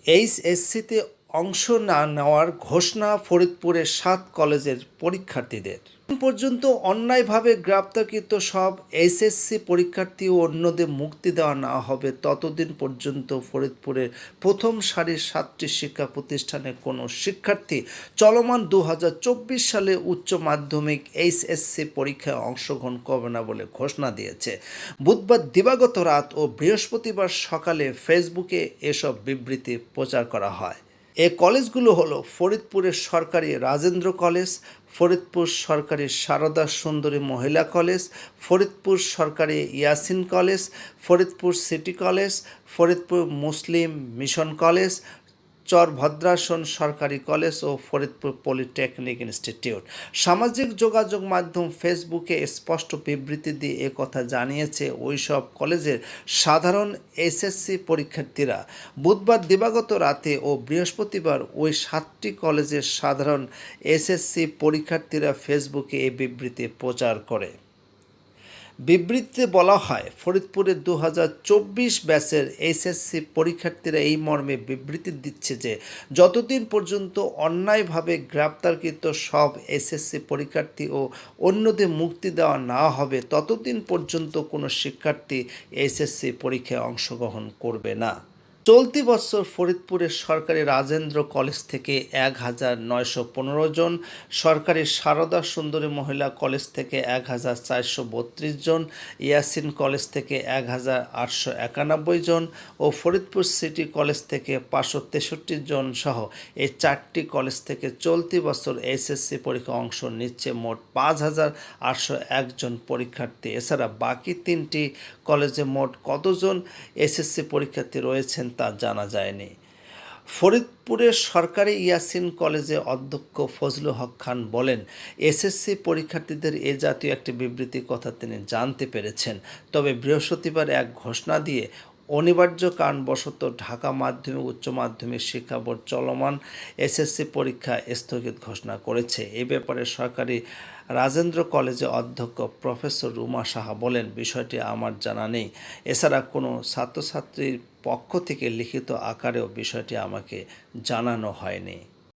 এইচএসসিতে অংশ না নেওয়ার ঘোষণা ফরিদপুরের 7 কলেজের পরীক্ষার্থীদের। এখন পর্যন্ত অন্যায়ভাবে গ্রেপ্তারকৃত সব এইচএসসি পরীক্ষার্থী ও অন্যদের মুক্তি দেওয়া না হবে ততদিন পর্যন্ত ফরিদপুরের প্রথম সারির 7টি শিক্ষা প্রতিষ্ঠানের কোনো শিক্ষার্থী চলমান 2024 সালে উচ্চ মাধ্যমিক এইচএসসি পরীক্ষায় অংশগ্রহণ করবে না বলে ঘোষণা দিয়েছে। বুধবার দিবাগত রাত ও বৃহস্পতিবার সকালে ফেসবুকে এসব বিবৃতি প্রচার করা হয়। এই কলেজগুলো হলো ফরিদপুরের সরকারি রাজেন্দ্র কলেজ, ফরিদপুর সরকারি সারদা সুন্দরী মহিলা কলেজ, ফরিদপুর সরকারি Yasin college, Faridpur city college, Faridpur Muslim mission college, Charbhadrasan সরকারি কলেজ ও ফরিদপুর পলিটেকনিক ইনস্টিটিউট। সামাজিক যোগাযোগ মাধ্যম ফেসবুকে স্পষ্ট বিবৃতি দিয়ে একথা জানিয়েছে ওই সব কলেজের সাধারণ এসএসসি পরীক্ষার্থীরা। বুধবার দিবাগত রাতে ও বৃহস্পতিবার ওই 7টি কলেজের সাধারণ এসএসসি পরীক্ষার্থীরা ফেসবুকে এই বিবৃতি প্রচার করে। বিবৃতিতে বলা হয়, ফরিদপুরের 2024 ব্যাচের এইচএসসি পরীক্ষার্থীরা এই মর্মে বিবৃতি দিচ্ছে যে যতদিন পর্যন্ত অন্যায়ভাবে গ্রেপ্তারকৃত সব এসএসসি পরীক্ষার্থী ও অন্যদের মুক্তি দেওয়া না হবে ততদিন পর্যন্ত কোনো শিক্ষার্থী এইচএসসি পরীক্ষায় অংশগ্রহণ করবে না। চলতি বছর ফরিদপুরের সরকারি রাজেন্দ্র কলেজ থেকে 1915 জন, সরকারি সারদা সুন্দরী মহিলা কলেজ থেকে 1432 জন, ইয়াসিন কলেজ থেকে 1891 জন ও ফরিদপুর সিটি কলেজ থেকে 563 জন সহ এই 4টি কলেজ থেকে চলতি বছর এইচএসসি পরীক্ষায় অংশ নিচ্ছে মোট 5801 জন পরীক্ষার্থী। এছাড়া বাকি 3টি কলেজে মোট কতজন এসএসসি পরীক্ষার্থী রয়েছেন তা জানা যায়নি। ফরিদপুরের সরকারি ইয়াসিন কলেজে অধ্যক্ষ ফজলুল হক খান বলেন, এসএসসি পরীক্ষার্থীদের এ জাতীয় একটি বিবৃতির কথা তিনি জানতে পেরেছেন, তবে বৃহস্পতিবার এক ঘোষণা দিয়ে অনিবার্য কারণবশত ঢাকা মাধ্যমিক উচ্চ মাধ্যমিক শিক্ষা বোর্ড চলমান এসএসসি পরীক্ষা স্থগিত ঘোষণা করেছে। এ ব্যাপারে সরকারি রাজেন্দ্র কলেজের অধ্যক্ষ প্রফেসর রুমা সাহা বলেন, বিষয়টি আমার জানা নেই। এছাড়া কোনো ছাত্রছাত্রীর পক্ষ থেকে লিখিত আকারেও বিষয়টি আমাকে জানানো হয়নি।